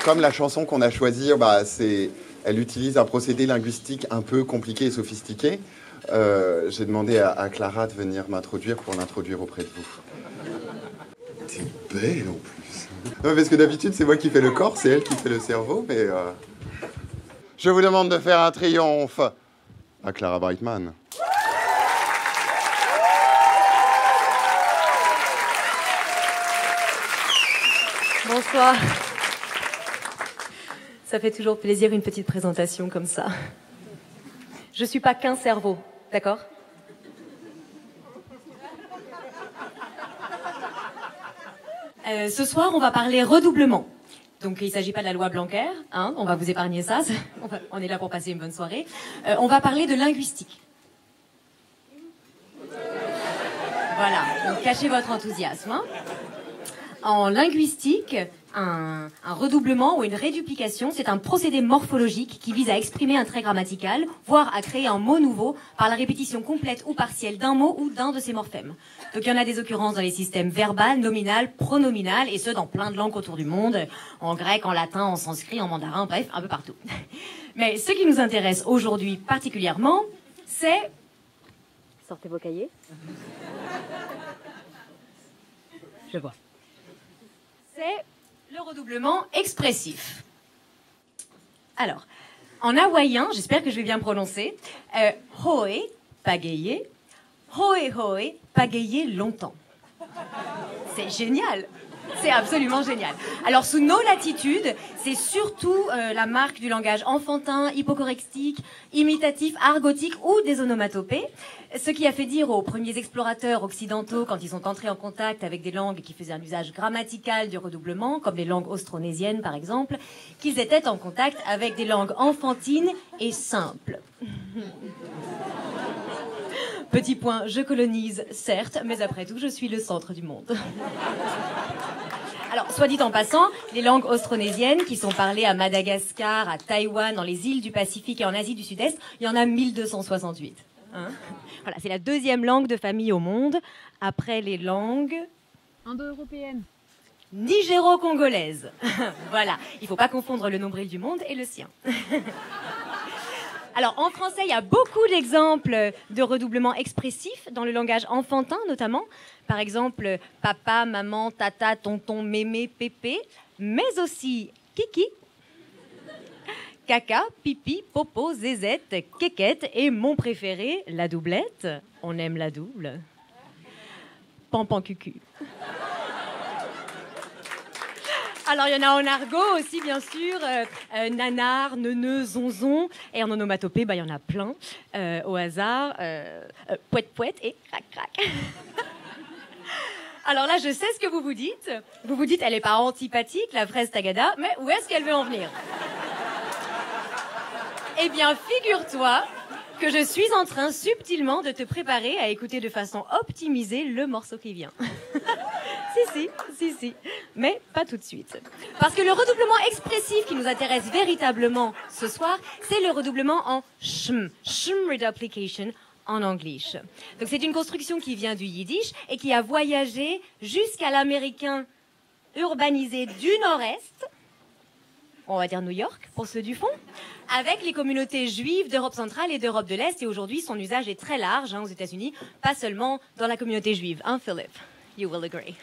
comme la chanson qu'on a choisie, bah, elle utilise un procédé linguistique un peu compliqué et sophistiqué, j'ai demandé à Clara de venir m'introduire pour l'introduire auprès de vous. T'es belle en plus. Non, parce que d'habitude, c'est moi qui fais le corps, c'est elle qui fait le cerveau, mais... Je vous demande de faire un triomphe à Clara Brightman. Bonsoir. Ça fait toujours plaisir une petite présentation comme ça. Je suis pas qu'un cerveau, d'accord? Ce soir, on va parler redoublement. Donc, il ne s'agit pas de la loi Blanquer, hein, on va vous épargner ça, on est là pour passer une bonne soirée. On va parler de linguistique. Voilà, donc cachez votre enthousiasme. Hein. En linguistique, un redoublement ou une réduplication, c'est un procédé morphologique qui vise à exprimer un trait grammatical, voire à créer un mot nouveau par la répétition complète ou partielle d'un mot ou d'un de ses morphèmes. Donc il y en a des occurrences dans les systèmes verbal, nominal, pronominal, et ce dans plein de langues autour du monde, en grec, en latin, en sanskrit, en mandarin, bref, un peu partout. Mais ce qui nous intéresse aujourd'hui particulièrement, c'est... Sortez vos cahiers. Je vois. C'est le redoublement expressif. Alors, en hawaïen, j'espère que je vais bien prononcer, hoe, pagayer, hoe hoe, pagayer longtemps. C'est génial. C'est absolument génial. Alors, sous nos latitudes, c'est surtout la marque du langage enfantin, hypocorrectique, imitatif, argotique ou des onomatopées. Ce qui a fait dire aux premiers explorateurs occidentaux, quand ils sont entrés en contact avec des langues qui faisaient un usage grammatical du redoublement, comme les langues austronésiennes par exemple, qu'ils étaient en contact avec des langues enfantines et simples. Petit point, je colonise, certes, mais après tout, je suis le centre du monde. Alors, soit dit en passant, les langues austronésiennes qui sont parlées à Madagascar, à Taïwan, dans les îles du Pacifique et en Asie du Sud-Est, il y en a 1268. Hein, voilà, c'est la deuxième langue de famille au monde, après les langues... indo-européennes. Nigéro-congolaises. Voilà, il ne faut pas confondre le nombril du monde et le sien. Alors, en français, il y a beaucoup d'exemples de redoublement expressif, dans le langage enfantin notamment. Par exemple, papa, maman, tata, tonton, mémé, pépé, mais aussi kiki, caca, pipi, popo, zézette, kékette et mon préféré, la doublette. On aime la double. Pampan-cucu. Alors, il y en a en argot aussi, bien sûr, nanar, neuneu, zonzon. Et en onomatopée, il y en a plein, au hasard. Pouette-pouette et crac-crac. Alors là, je sais ce que vous vous dites. Vous vous dites, elle n'est pas antipathique, la fraise tagada, mais où est-ce qu'elle veut en venir? Eh bien, figure-toi que je suis en train subtilement de te préparer à écouter de façon optimisée le morceau qui vient. Si, mais pas tout de suite. Parce que le redoublement expressif qui nous intéresse véritablement ce soir, c'est le redoublement en shm reduplication en anglais. Donc c'est une construction qui vient du yiddish et qui a voyagé jusqu'à l'américain urbanisé du nord-est, on va dire New York pour ceux du fond, avec les communautés juives d'Europe centrale et d'Europe de l'Est. Et aujourd'hui, son usage est très large aux États-Unis, pas seulement dans la communauté juive. Hein, Philip? You will agree.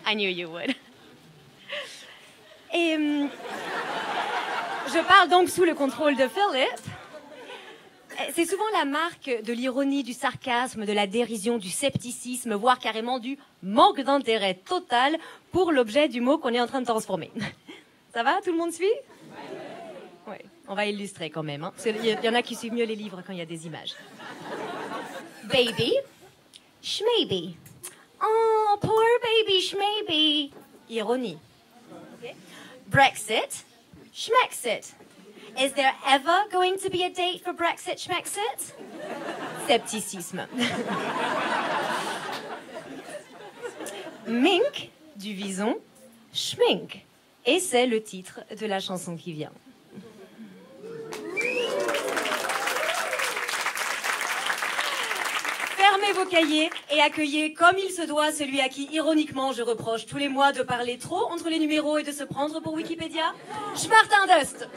I knew you would. Et je parle donc sous le contrôle de Philip. C'est souvent la marque de l'ironie, du sarcasme, de la dérision, du scepticisme, voire carrément du manque d'intérêt total pour l'objet du mot qu'on est en train de transformer. Ça va? Tout le monde suit? Oui, on va illustrer quand même. Hein. Il y en a qui suivent mieux les livres quand il y a des images. Baby, schmaybe. Oh, poor baby schmaybe. Ironie. Okay. Brexit, schmexit. Is there ever going to be a date for Brexit, schmexit? Scepticisme. Mink, du vison, schmink. Et c'est le titre de la chanson qui vient. Fermez Prenez vos cahiers et accueillez comme il se doit celui à qui, ironiquement, je reproche tous les mois de parler trop entre les numéros et de se prendre pour Wikipédia, Schmartin Dust.